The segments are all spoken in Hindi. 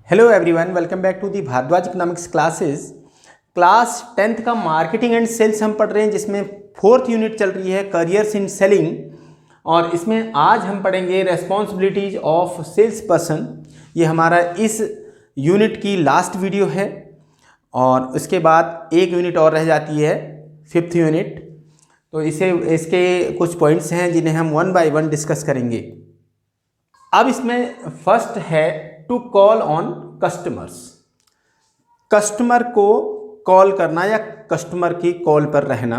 Hello everyone, welcome back to the Bharadwaj economics classes. Class 10th का मार्केटिंग एंड सेल्स हम पढ़ रहे हैं, जिसमें 4th यूनिट चल रही है करियर्स इन सेलिंग। और इसमें आज हम पढ़ेंगे रेस्पॉन्सिबिलिटीज ऑफ सेल्स पर्सन। ये हमारा इस यूनिट की लास्ट वीडियो है और उसके बाद एक यूनिट और रह जाती है, 5th यूनिट। तो इसके कुछ पॉइंट्स हैं जिन्हें हम वन बाय वन डिस्कस करेंगे। अब इसमें फर्स्ट है to call on customers. Customer को कॉल करना या कस्टमर की कॉल पर रहना।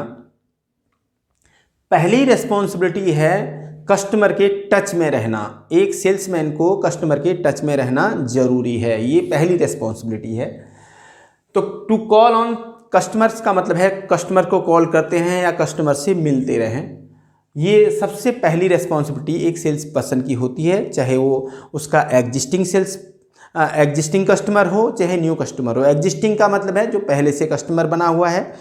पहली रिस्पॉन्सिबिलिटी है कस्टमर के टच में रहना। एक सेल्समैन को कस्टमर के टच में रहना जरूरी है, ये पहली रिस्पॉन्सिबिलिटी है। तो टू कॉल ऑन कस्टमर्स का मतलब है कस्टमर को कॉल करते हैं या कस्टमर से मिलते रहें। ये सबसे पहली रिस्पॉन्सिबिलिटी एक सेल्स पर्सन की होती है, चाहे वो उसका एग्जिस्टिंग कस्टमर हो चाहे न्यू कस्टमर हो। एग्जिस्टिंग का मतलब है जो पहले से कस्टमर बना हुआ है,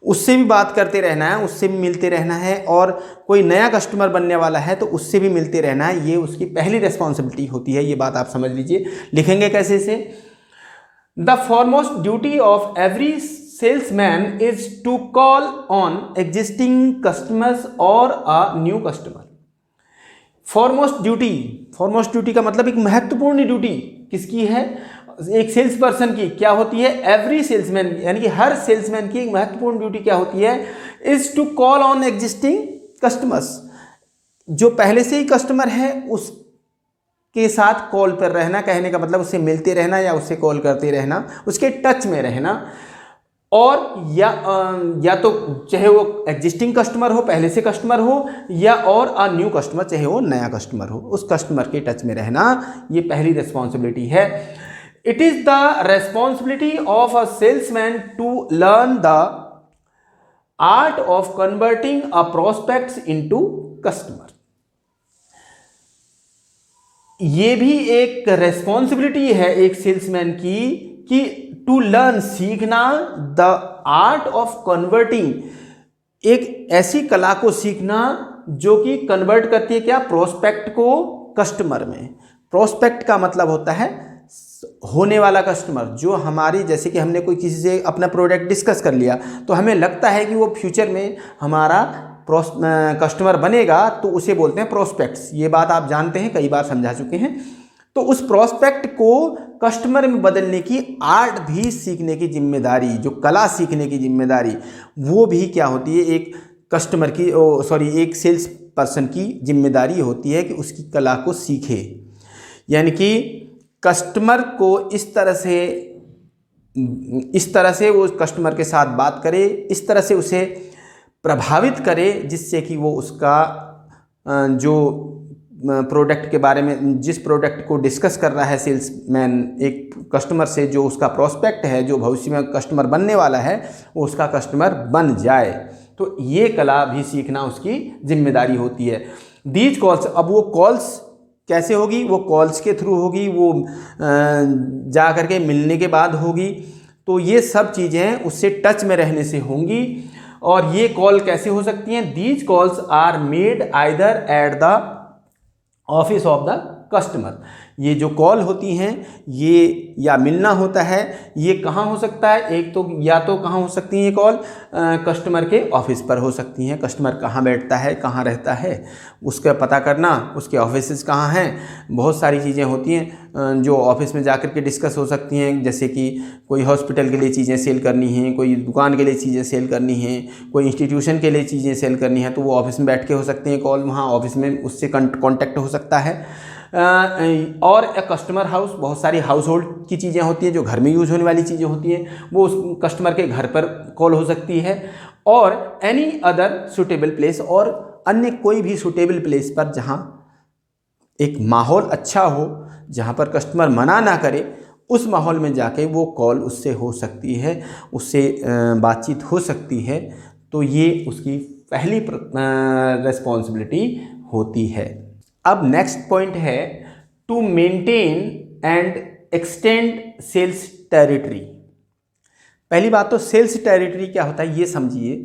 उससे भी बात करते रहना है, उससे भी मिलते रहना है। और कोई नया कस्टमर बनने वाला है तो उससे भी मिलते रहना है, ये उसकी पहली रिस्पॉन्सिबिलिटी होती है। ये बात आप समझ लीजिए। लिखेंगे कैसे इसे? The foremost duty of every salesman is to call on existing customers or a new customer. Foremost duty का मतलब एक महत्वपूर्ण ड्यूटी किसकी है? एक सेल्स पर्सन की। क्या होती है? एवरी सेल्समैन, यानी कि हर सेल्समैन की एक महत्वपूर्ण ड्यूटी क्या होती है? Is to call on existing customers. जो पहले से ही कस्टमर है उसके साथ कॉल पर रहना, कहने का मतलब उससे मिलते रहना या उससे कॉल करते रहना, उसके टच में रहना। और या तो चाहे वो एग्जिस्टिंग कस्टमर हो, पहले से कस्टमर हो, या और अ न्यू कस्टमर, चाहे वो नया कस्टमर हो, उस कस्टमर के टच में रहना, ये पहली रिस्पॉन्सिबिलिटी है। It is the responsibility of a salesman to learn the art of converting a prospects into customer. ये भी एक रेस्पॉन्सिबिलिटी है एक सेल्समैन की कि टू लर्न, सीखना, द आर्ट ऑफ कन्वर्टिंग, एक ऐसी कला को सीखना जो कि कन्वर्ट करती है क्या? प्रोस्पेक्ट को कस्टमर में। प्रोस्पेक्ट का मतलब होता है होने वाला कस्टमर, जो हमारी, जैसे कि हमने कोई किसी से अपना प्रोडक्ट डिस्कस कर लिया तो हमें लगता है कि वो फ्यूचर में हमारा कस्टमर बनेगा, तो उसे बोलते हैं प्रोस्पेक्ट्स। ये बात आप जानते हैं, कई बार समझा चुके हैं। तो उस प्रोस्पेक्ट को कस्टमर में बदलने की आर्ट भी सीखने की जिम्मेदारी, जो कला सीखने की जिम्मेदारी, वो भी क्या होती है? एक कस्टमर की, एक सेल्स पर्सन की जिम्मेदारी होती है कि उसकी कला को सीखे। यानी कि कस्टमर को इस तरह से वो कस्टमर के साथ बात करे, इस तरह से उसे प्रभावित करे जिससे कि वो उसका जो प्रोडक्ट के बारे में, जिस प्रोडक्ट को डिस्कस कर रहा है सेल्समैन एक कस्टमर से, जो उसका प्रोस्पेक्ट है, जो भविष्य में कस्टमर बनने वाला है, वो उसका कस्टमर बन जाए। तो ये कला भी सीखना उसकी जिम्मेदारी होती है। दीज कॉल्स, अब वो कॉल्स कैसे होगी? वो कॉल्स के थ्रू होगी, वो जा करके मिलने के बाद होगी। तो ये सब चीज़ें उससे टच में रहने से होंगी। और ये कॉल कैसे हो सकती हैं? These calls are made either at the office of the customer. ये जो कॉल होती हैं, ये या मिलना होता है, ये कहाँ हो सकता है? एक तो या तो कहाँ हो सकती हैं ये कॉल? कस्टमर के ऑफिस पर हो सकती हैं। कस्टमर कहाँ बैठता है, कहाँ रहता है, उसका पता करना, उसके ऑफिसेस कहाँ हैं। बहुत सारी चीज़ें होती हैं जो ऑफिस में जाकर के डिस्कस हो सकती हैं, जैसे कि कोई हॉस्पिटल के लिए चीज़ें सेल करनी हैं, कोई दुकान के लिए चीज़ें सेल करनी हैं, कोई इंस्टीट्यूशन के लिए चीज़ें सेल करनी है, तो वो ऑफिस में बैठ के हो सकती हैं कॉल, वहाँ ऑफिस में उससे कॉन्टैक्ट हो सकता है। और कस्टमर हाउस, बहुत सारी हाउस होल्ड की चीज़ें होती हैं जो घर में यूज होने वाली चीज़ें होती हैं, वो उस कस्टमर के घर पर कॉल हो सकती है। और एनी अदर सुटेबल प्लेस, और अन्य कोई भी सुटेबल प्लेस पर जहाँ एक माहौल अच्छा हो, जहाँ पर कस्टमर मना ना करे, उस माहौल में जाके वो कॉल उससे हो सकती है, उससे बातचीत हो सकती है। तो ये उसकी पहली रिस्पॉन्सिबिलिटी होती है। अब नेक्स्ट पॉइंट है to maintain and extend sales territory. पहली बात तो सेल्स टेरिटरी क्या होता है ये समझिए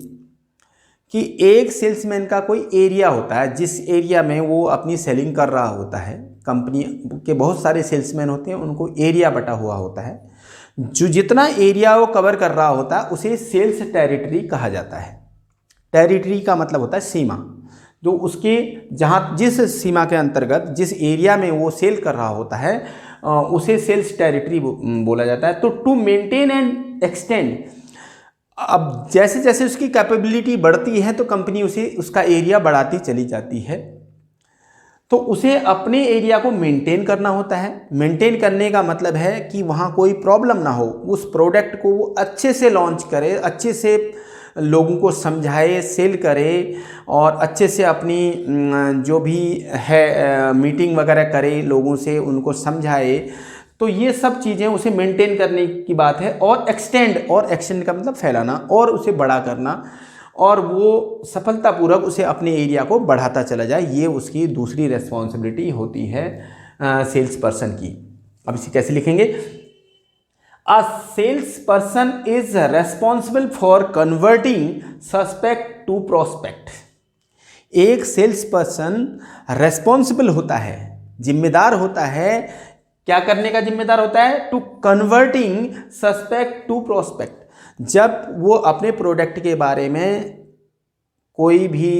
कि एक सेल्समैन का कोई एरिया होता है, जिस एरिया में वो अपनी सेलिंग कर रहा होता है, कंपनी के बहुत सारे सेल्समैन होते हैं, उनको एरिया बटा हुआ होता है। जो जितना एरिया वो कवर कर रहा होता है उसे सेल्स टेरिटरी कहा जाता है। टेरिटरी का मतलब होता है सीमा, जो उसके जहाँ जिस सीमा के अंतर्गत जिस एरिया में वो सेल कर रहा होता है उसे सेल्स टेरिटरी बोला जाता है। तो टू मेंटेन एंड एक्सटेंड, अब जैसे जैसे उसकी कैपेबिलिटी बढ़ती है तो कंपनी उसे उसका एरिया बढ़ाती चली जाती है। तो उसे अपने एरिया को मेंटेन करना होता है। मेंटेन करने का मतलब है कि वहाँ कोई प्रॉब्लम ना हो, उस प्रोडक्ट को वो अच्छे से लॉन्च करे, अच्छे से लोगों को समझाए, सेल करे और अच्छे से अपनी जो भी है मीटिंग वगैरह करे, लोगों से उनको समझाए। तो ये सब चीज़ें उसे मेंटेन करने की बात है। और एक्सटेंड का मतलब फैलाना और उसे बड़ा करना, और वो सफलतापूर्वक उसे अपने एरिया को बढ़ाता चला जाए, ये उसकी दूसरी रेस्पॉन्सिबिलिटी होती है सेल्स पर्सन की। अब इसे कैसे लिखेंगे? A sales person is responsible for converting suspect to prospect. एक सेल्स पर्सन रेस्पॉन्सिबल होता है, जिम्मेदार होता है, क्या करने का जिम्मेदार होता है? To converting suspect to prospect. जब वो अपने प्रोडक्ट के बारे में कोई भी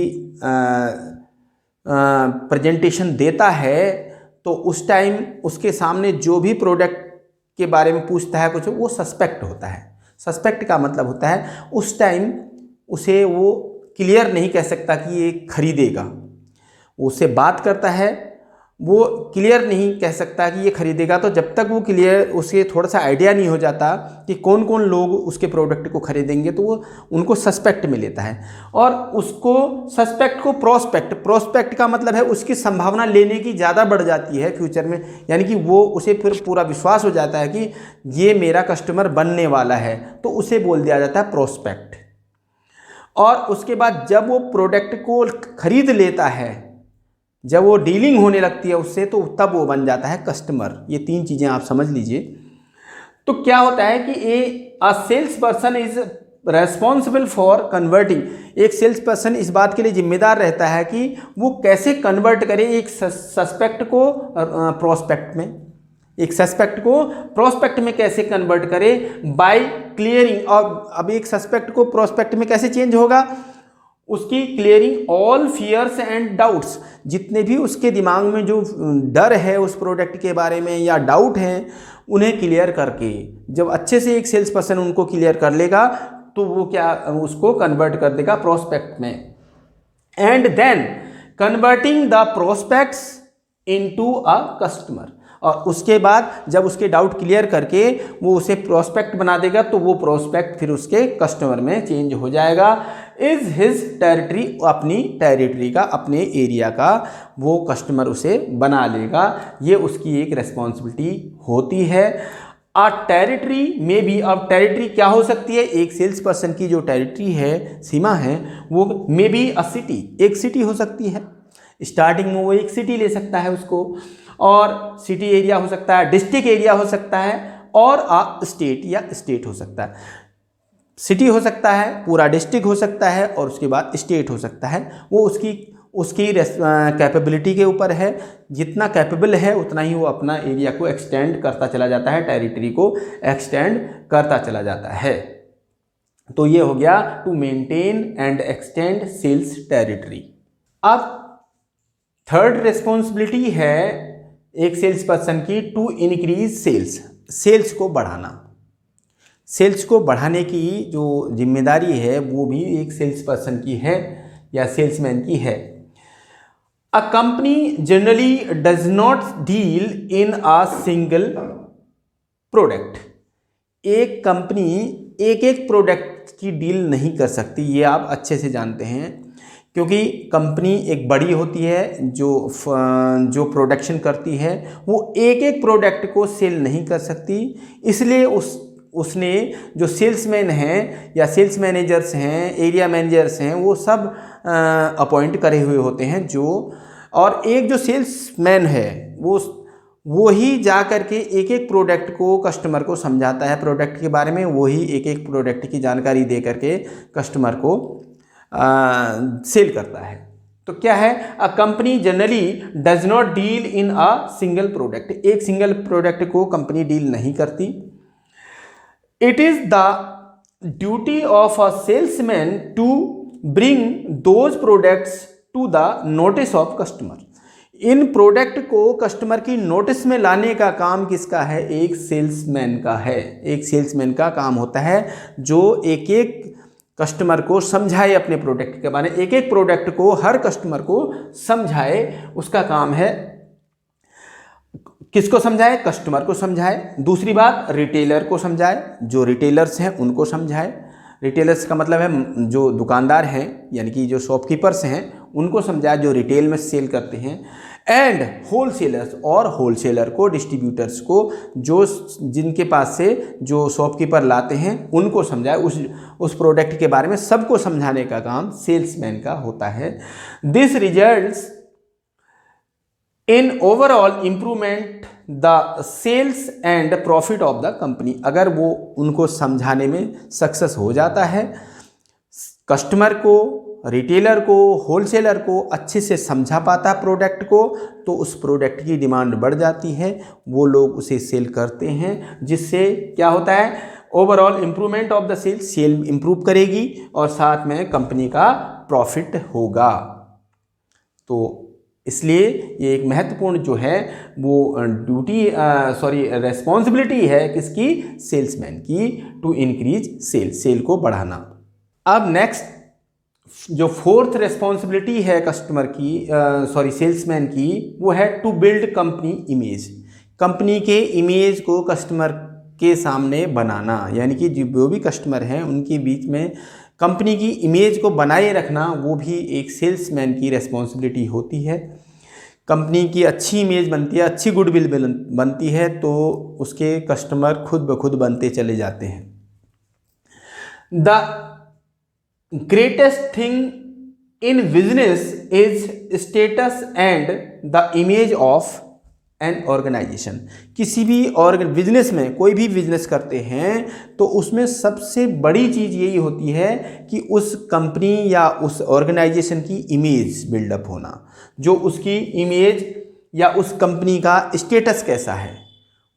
प्रेजेंटेशन देता है तो उस टाइम उसके सामने जो भी प्रोडक्ट के बारे में पूछता है कुछ, वो सस्पेक्ट होता है। सस्पेक्ट का मतलब होता है उस टाइम उसे वो क्लियर नहीं कह सकता कि ये खरीदेगा। उससे बात करता है, वो क्लियर नहीं कह सकता कि ये खरीदेगा। तो जब तक वो क्लियर उसे थोड़ा सा आइडिया नहीं हो जाता कि कौन कौन लोग उसके प्रोडक्ट को खरीदेंगे, तो वो उनको सस्पेक्ट में लेता है। और उसको सस्पेक्ट को प्रोस्पेक्ट का मतलब है उसकी संभावना लेने की ज़्यादा बढ़ जाती है फ्यूचर में, यानी कि वो उसे फिर पूरा विश्वास हो जाता है कि ये मेरा कस्टमर बनने वाला है, तो उसे बोल दिया जाता है प्रोस्पेक्ट। और उसके बाद जब वो प्रोडक्ट को खरीद लेता है, जब वो डीलिंग होने लगती है उससे, तो तब वो बन जाता है कस्टमर। ये तीन चीज़ें आप समझ लीजिए। तो क्या होता है कि a sales person is responsible for converting. एक सेल्स पर्सन इस बात के लिए जिम्मेदार रहता है कि वो कैसे कन्वर्ट करे एक सस्पेक्ट को प्रोस्पेक्ट में, एक सस्पेक्ट को प्रोस्पेक्ट में कैसे कन्वर्ट करे बाय क्लियरिंग। और अब एक सस्पेक्ट को प्रोस्पेक्ट में कैसे चेंज होगा? उसकी clearing all fears and doubts, जितने भी उसके दिमाग में जो डर है उस प्रोडक्ट के बारे में या डाउट हैं, उन्हें क्लियर करके, जब अच्छे से एक सेल्स पर्सन उनको क्लियर कर लेगा तो वो क्या उसको कन्वर्ट कर देगा प्रोस्पेक्ट में। And then converting the prospects into a customer. और उसके बाद जब उसके डाउट क्लियर करके वो उसे प्रोस्पेक्ट बना देगा, तो वो प्रोस्पेक्ट फिर उसके कस्टमर में चेंज हो जाएगा। इज हिज टेरिटरी, अपनी टेरिटरी का, अपने एरिया का वो कस्टमर उसे बना लेगा। ये उसकी एक रेस्पॉन्सिबिलिटी होती है। आ टेरिटरी में भी, अब टेरिटरी क्या हो सकती है? एक सेल्स पर्सन की जो टेरिटरी है, सीमा है, वो मे बी अ सिटी, एक सिटी हो सकती है। स्टार्टिंग में वो एक सिटी ले सकता है उसको, और सिटी एरिया हो सकता है, डिस्ट्रिक्ट एरिया हो सकता है, और स्टेट या स्टेट हो सकता है। सिटी हो सकता है, पूरा डिस्ट्रिक्ट हो सकता है, और उसके बाद स्टेट हो सकता है। वो उसकी कैपेबिलिटी के ऊपर है। जितना कैपेबल है उतना ही वो अपना एरिया को एक्सटेंड करता चला जाता है, टेरिटरी को एक्सटेंड करता चला जाता है। तो ये हो गया to maintain and extend sales territory. अब थर्ड रिस्पॉन्सिबिलिटी है एक सेल्स पर्सन की, टू इंक्रीज सेल्स, सेल्स को बढ़ाना। सेल्स को बढ़ाने की जो जिम्मेदारी है वो भी एक सेल्स पर्सन की है या सेल्समैन की है। A company generally does not deal in a single product. एक कंपनी एक एक प्रोडक्ट की डील नहीं कर सकती, ये आप अच्छे से जानते हैं, क्योंकि कंपनी एक बड़ी होती है जो प्रोडक्शन करती है, वो एक एक प्रोडक्ट को सेल नहीं कर सकती। इसलिए उसने जो सेल्समैन हैं या सेल्स मैनेजर्स हैं, एरिया मैनेजर्स हैं, वो सब अपॉइंट करे हुए होते हैं और एक जो सेल्समैन है वो ही जा करके एक एक प्रोडक्ट को कस्टमर को समझाता है प्रोडक्ट के बारे में, वही एक एक प्रोडक्ट की जानकारी दे करके कस्टमर को सेल करता है। तो क्या है, a company generally does not deal in a single product, एक सिंगल प्रोडक्ट को कंपनी डील नहीं करती। It is the duty of a salesman to bring those products to the notice of customer, इन प्रोडक्ट को कस्टमर की नोटिस में लाने का काम किसका है, एक सेल्समैन का है। एक सेल्समैन का काम होता है जो एक एक कस्टमर को समझाए अपने प्रोडक्ट के बारे में, एक एक प्रोडक्ट को हर कस्टमर को समझाए, उसका काम है। किसको समझाए, कस्टमर को समझाए। दूसरी बात, रिटेलर को समझाए, जो रिटेलर्स हैं उनको समझाए। रिटेलर्स का मतलब है जो दुकानदार हैं, यानी कि जो शॉपकीपर्स हैं उनको समझाए, जो रिटेल में सेल करते हैं। एंड होलसेलर्स, और होलसेलर को, डिस्ट्रीब्यूटर्स को, जो जिनके पास से जो शॉपकीपर लाते हैं उनको समझाए, उस प्रोडक्ट के बारे में सबको समझाने का काम सेल्समैन का होता है। This results in overall improvement the sales and profit of the company, अगर वो उनको समझाने में सक्सेस हो जाता है, कस्टमर को, रिटेलर को, होलसेलर को अच्छे से समझा पाता है प्रोडक्ट को, तो उस प्रोडक्ट की डिमांड बढ़ जाती है, वो लोग उसे सेल करते हैं, जिससे क्या होता है, overall improvement of the sale improve करेगी और साथ में कंपनी का प्रॉफिट होगा। तो इसलिए ये एक महत्वपूर्ण जो है वो रेस्पॉन्सिबिलिटी है किसकी, सेल्समैन की, टू इंक्रीज सेल को बढ़ाना। अब नेक्स्ट जो फोर्थ रेस्पॉन्सिबिलिटी है कस्टमर की, सेल्समैन की, वो है to build company image, company के इमेज को कस्टमर के सामने बनाना, यानी कि जो भी कस्टमर हैं उनके बीच में कंपनी की इमेज को बनाए रखना, वो भी एक सेल्समैन की रेस्पॉन्सिबिलिटी होती है। कंपनी की अच्छी इमेज बनती है, अच्छी गुडविल बनती है, तो उसके कस्टमर खुद ब खुद बनते चले जाते हैं। The greatest thing in business is status and the image of an organisation. किसी भी बिजनेस में, कोई भी बिजनेस करते हैं तो उसमें सबसे बड़ी चीज़ यही होती है कि उस कंपनी या उस ऑर्गेनाइजेशन की इमेज बिल्डअप होना, जो उसकी इमेज या उस कंपनी का स्टेटस कैसा है।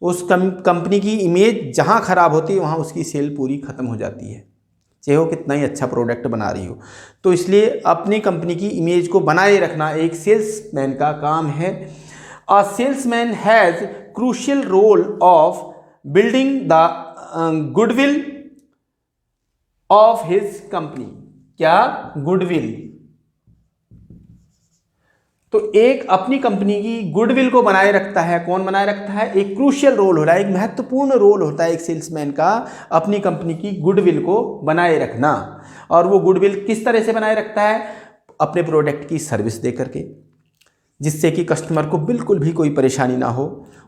उस कंपनी की इमेज जहाँ ख़राब होती है वहाँ उसकी सेल पूरी ख़त्म हो जाती है, चाहे वो कितना ही अच्छा प्रोडक्ट बना रही हो। तो इसलिए अपनी कंपनी की इमेज को बनाए रखना एक सेल्समैन का काम है। A salesman has crucial role of building the goodwill of his company। क्या, गुडविल। तो एक अपनी कंपनी की गुडविल को बनाए रखता है, कौन बनाए रखता है, एक क्रूशियल रोल हो रहा है, एक महत्वपूर्ण रोल होता है एक सेल्समैन का अपनी कंपनी की गुडविल को बनाए रखना। और वो गुडविल किस तरह से बनाए रखता है, अपने प्रोडक्ट की सर्विस दे करके, जिससे कि कस्टमर को बिल्कुल भी कोई परेशानी ना हो,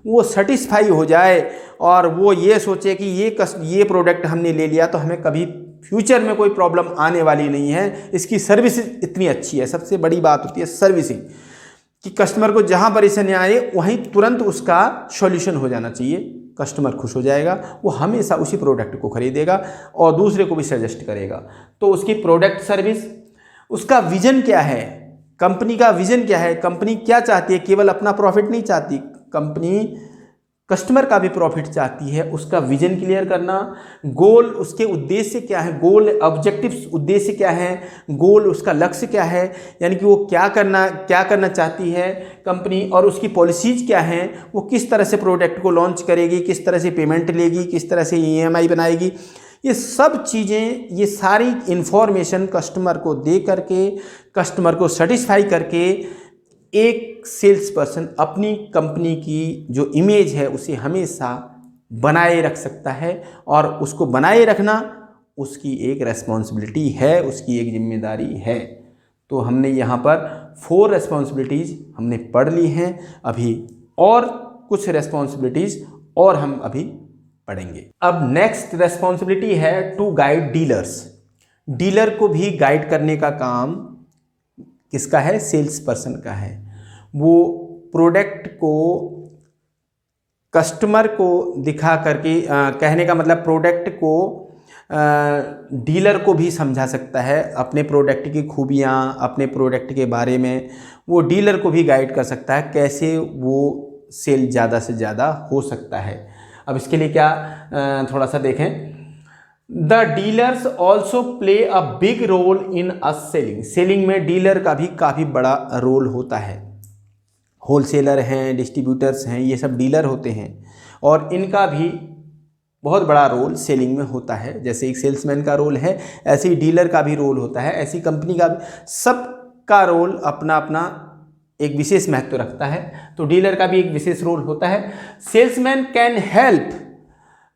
वो सेटिस्फाई हो जाए और वो ये सोचे कि ये प्रोडक्ट हमने ले लिया तो हमें कभी फ्यूचर में कोई प्रॉब्लम आने वाली नहीं है, इसकी सर्विस इतनी अच्छी है। सबसे बड़ी बात होती है सर्विसिंग, कि कस्टमर को जहाँ परेशानी आए वहीं तुरंत उसका सॉल्यूशन हो जाना चाहिए, कस्टमर खुश हो जाएगा, वो हमेशा उसी प्रोडक्ट को खरीदेगा और दूसरे को भी सजेस्ट करेगा। तो उसकी प्रोडक्ट सर्विस, उसका विजन क्या है, कंपनी का विजन क्या है, कंपनी क्या चाहती है, केवल अपना प्रॉफिट नहीं चाहती, कंपनी कस्टमर का भी प्रॉफिट चाहती है, उसका विजन क्लियर करना, गोल, उसके उद्देश्य क्या है, गोल ऑब्जेक्टिव्स, उद्देश्य क्या है, गोल उसका लक्ष्य क्या है, यानी कि वो क्या करना चाहती है कंपनी, और उसकी पॉलिसीज क्या हैं, वो किस तरह से प्रोडक्ट को लॉन्च करेगी, किस तरह से पेमेंट लेगी, किस तरह से EMI बनाएगी, ये सब चीज़ें, ये सारी इन्फॉर्मेशन कस्टमर को दे करके, कस्टमर को सेटिस्फाई करके एक सेल्स पर्सन अपनी कंपनी की जो इमेज है उसे हमेशा बनाए रख सकता है। और उसको बनाए रखना उसकी एक रेस्पॉन्सिबिलिटी है, उसकी एक जिम्मेदारी है। तो हमने यहाँ पर 4 रेस्पॉन्सिबिलिटीज़ हमने पढ़ ली हैं, अभी और कुछ रेस्पॉन्सिबिलिटीज़ और हम अभी पढ़ेंगे। अब नेक्स्ट रेस्पॉन्सिबिलिटी है टू गाइड डीलर्स। डीलर को भी गाइड करने का काम किसका है, सेल्स पर्सन का है। वो प्रोडक्ट को कस्टमर को दिखा करके, कहने का मतलब प्रोडक्ट को डीलर को भी समझा सकता है अपने प्रोडक्ट की खूबियाँ, अपने प्रोडक्ट के बारे में वो डीलर को भी गाइड कर सकता है कैसे वो सेल ज़्यादा से ज़्यादा हो सकता है। अब इसके लिए क्या थोड़ा सा देखें। The dealers also play a big role in a selling. Selling में डीलर का भी काफ़ी बड़ा रोल होता है। होलसेलर हैं, डिस्ट्रीब्यूटर्स हैं, ये सब डीलर होते हैं और इनका भी बहुत बड़ा रोल सेलिंग में होता है। जैसे एक सेल्समैन का रोल है, ऐसे ही डीलर का भी रोल होता है, ऐसी कंपनी का भी, सबका रोल अपना अपना एक विशेष महत्व रखता है। तो डीलर का भी एक विशेष रोल होता है। Salesman can help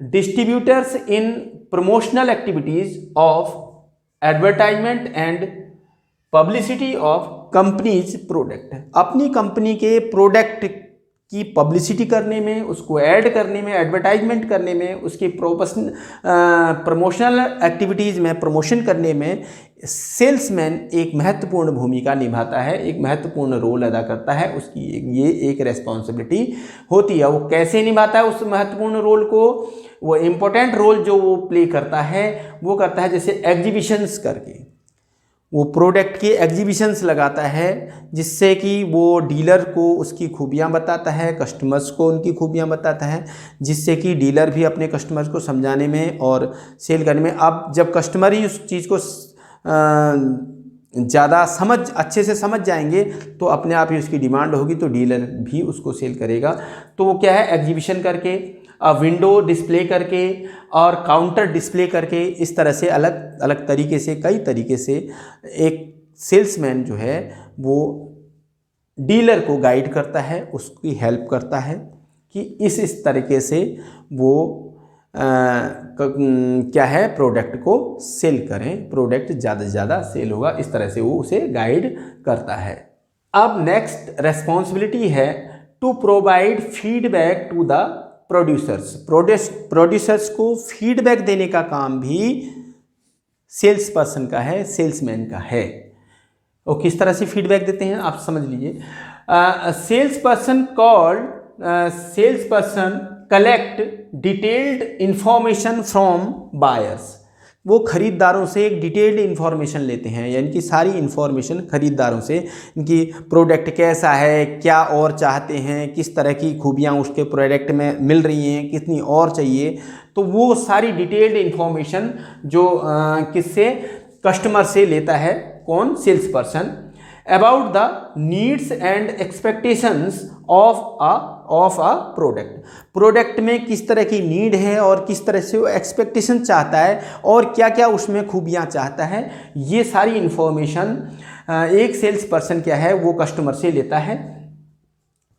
distributors in promotional activities of advertisement and publicity of companies product. अपनी कंपनी के प्रोडक्ट की पब्लिसिटी करने में, उसको ऐड करने में, एडवर्टाइजमेंट करने में, उसकी प्रमोशनल एक्टिविटीज़ में प्रमोशन करने में सेल्समैन एक महत्वपूर्ण भूमिका निभाता है, एक महत्वपूर्ण रोल अदा करता है। उसकी ये एक रेस्पॉन्सिबिलिटी होती है। वो कैसे निभाता है उस महत्वपूर्ण रोल को? वो इम्पोर्टेंट रोल जो वो प्ले करता है वो करता है जैसे एग्जीबिशंस करके, वो प्रोडक्ट के एग्जीबिशंस लगाता है जिससे कि वो डीलर को उसकी खूबियाँ बताता है, कस्टमर्स को उनकी खूबियाँ बताता है, जिससे कि डीलर भी अपने कस्टमर्स को समझाने में और सेल करने में, अब जब कस्टमर ही उस चीज़ को ज़्यादा अच्छे से समझ जाएंगे तो अपने आप ही उसकी डिमांड होगी, तो डीलर भी उसको सेल करेगा। तो वो क्या है, एग्जीबिशन करके, विंडो डिस्प्ले करके और काउंटर डिस्प्ले करके, इस तरह से अलग अलग तरीके से, कई तरीके से एक सेल्समैन जो है वो डीलर को गाइड करता है, उसकी हेल्प करता है कि इस तरीके से वो क्या है, प्रोडक्ट को सेल करें, प्रोडक्ट ज़्यादा से ज़्यादा सेल होगा, इस तरह से वो उसे गाइड करता है। अब नेक्स्ट रेस्पॉन्सिबिलिटी है to provide feedback to the producers. Producers को फीडबैक देने का काम भी सेल्स पर्सन का है, सेल्समैन का है। और किस तरह से फीडबैक देते हैं आप समझ लीजिए। Sales person collect detailed information from buyers. वो खरीदारों से एक डिटेल्ड इन्फॉर्मेशन लेते हैं, यानी कि सारी इन्फॉर्मेशन खरीदारों से, इनकी प्रोडक्ट कैसा है, क्या और चाहते हैं, किस तरह की खूबियाँ उसके प्रोडक्ट में मिल रही हैं, कितनी और चाहिए, तो वो सारी डिटेल्ड इन्फॉर्मेशन जो किससे, कस्टमर से लेता है। कौन? Sales person. About the needs and expectations of a product में किस तरह की नीड है और किस तरह से वो एक्सपेक्टेशन चाहता है और क्या क्या उसमें खूबियाँ चाहता है, ये सारी इन्फॉर्मेशन एक सेल्स पर्सन क्या है वो कस्टमर से लेता है।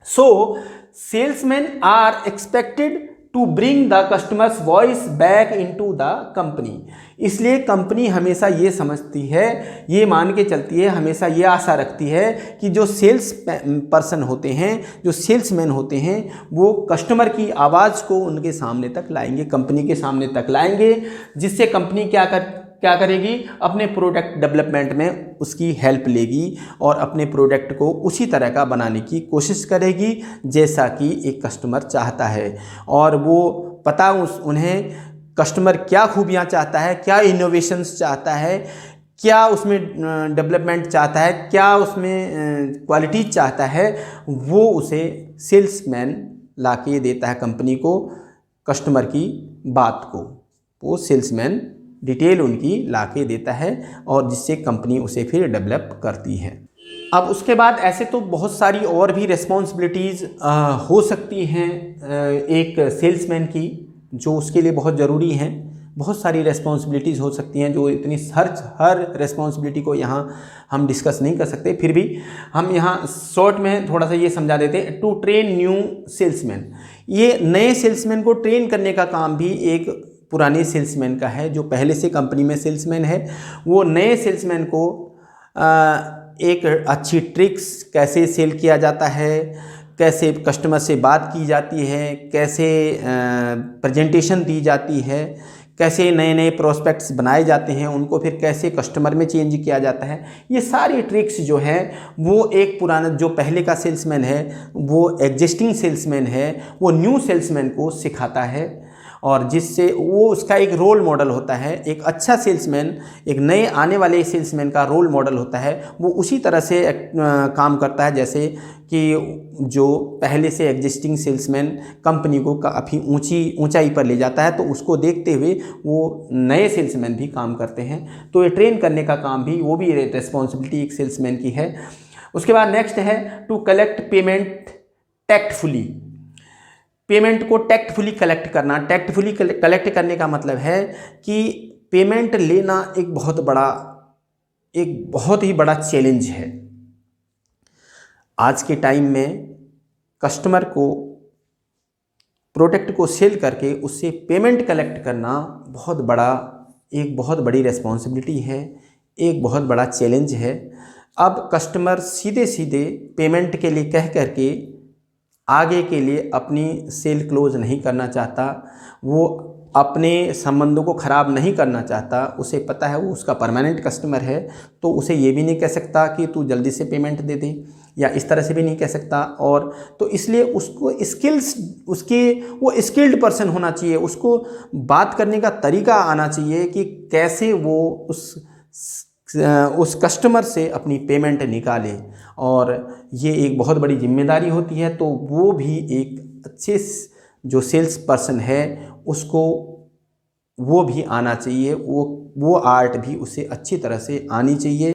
So salesman are expected to bring the customers voice back into the company. इसलिए कंपनी हमेशा ये समझती है, ये मान के चलती है, हमेशा ये आशा रखती है कि जो सेल्स पर्सन होते हैं, जो सेल्समैन होते हैं, वो कस्टमर की आवाज़ को उनके सामने तक लाएंगे, कंपनी के सामने तक लाएंगे, जिससे कंपनी क्या करेगी, अपने प्रोडक्ट डेवलपमेंट में उसकी हेल्प लेगी और अपने प्रोडक्ट को उसी तरह का बनाने की कोशिश करेगी जैसा कि एक कस्टमर चाहता है। और वो पता उन्हें कस्टमर क्या खूबियाँ चाहता है, क्या इनोवेशंस चाहता है, क्या उसमें डेवलपमेंट चाहता है, क्या उसमें क्वालिटी चाहता है, वो उसे सेल्समैन ला के देता है कंपनी को, कस्टमर की बात को वो सेल्समैन डिटेल उनकी लाके देता है और जिससे कंपनी उसे फिर डेवलप करती है। अब उसके बाद ऐसे तो बहुत सारी और भी रिस्पॉन्सिबिलिटीज़ हो सकती हैं एक सेल्समैन की, जो उसके लिए बहुत ज़रूरी हैं। बहुत सारी रिस्पॉन्सिबिलिटीज़ हो सकती हैं जो इतनी हर रिस्पॉन्सिबिलिटी को यहाँ हम डिस्कस नहीं कर सकते, फिर भी हम यहाँ शॉर्ट में थोड़ा सा ये समझा देते हैं। टू ट्रेन न्यू सेल्समैन, ये नए सेल्समैन को ट्रेन करने का काम भी एक पुराने सेल्समैन का है। जो पहले से कंपनी में सेल्समैन है, वो नए सेल्समैन को एक अच्छी ट्रिक्स, कैसे सेल किया जाता है, कैसे कस्टमर से बात की जाती है, कैसे प्रेजेंटेशन दी जाती है, कैसे नए नए प्रोस्पेक्ट्स बनाए जाते हैं, उनको फिर कैसे कस्टमर में चेंज किया जाता है, ये सारी ट्रिक्स जो है वो एक पुराना जो पहले का सेल्समैन है, वो एग्जिस्टिंग सेल्समैन है, वो न्यू सेल्समैन को सिखाता है। और जिससे वो उसका एक रोल मॉडल होता है। एक अच्छा सेल्समैन एक नए आने वाले सेल्समैन का रोल मॉडल होता है। वो उसी तरह से काम करता है जैसे कि जो पहले से एग्जिस्टिंग सेल्समैन कंपनी को काफ़ी ऊंचाई पर ले जाता है, तो उसको देखते हुए वो नए सेल्समैन भी काम करते हैं। तो ये ट्रेन करने का काम भी वो भी रिस्पॉन्सिबिलिटी एक सेल्समैन की है। उसके बाद नेक्स्ट है to collect payment tactfully. Payment को टैक्टफुली कलेक्ट करना। टैक्टफुली कलेक्ट करने का मतलब है कि पेमेंट लेना एक बहुत ही बड़ा चैलेंज है। आज के टाइम में कस्टमर को प्रोडक्ट को सेल करके उससे पेमेंट कलेक्ट करना एक बहुत बड़ी रिस्पॉन्सिबिलिटी है, एक बहुत बड़ा चैलेंज है। अब कस्टमर सीधे सीधे पेमेंट के लिए कह करके आगे के लिए अपनी सेल क्लोज नहीं करना चाहता, वो अपने संबंधों को ख़राब नहीं करना चाहता। उसे पता है वो उसका परमानेंट कस्टमर है, तो उसे ये भी नहीं कह सकता कि तू जल्दी से पेमेंट दे दे, या इस तरह से भी नहीं कह सकता। और तो इसलिए उसको वो स्किल्ड पर्सन होना चाहिए। उसको बात करने का तरीका आना चाहिए कि कैसे वो उस कस्टमर से अपनी पेमेंट निकाले, और ये एक बहुत बड़ी जिम्मेदारी होती है। तो वो भी एक अच्छे जो सेल्स पर्सन है उसको वो भी आना चाहिए, वो आर्ट भी उसे अच्छी तरह से आनी चाहिए।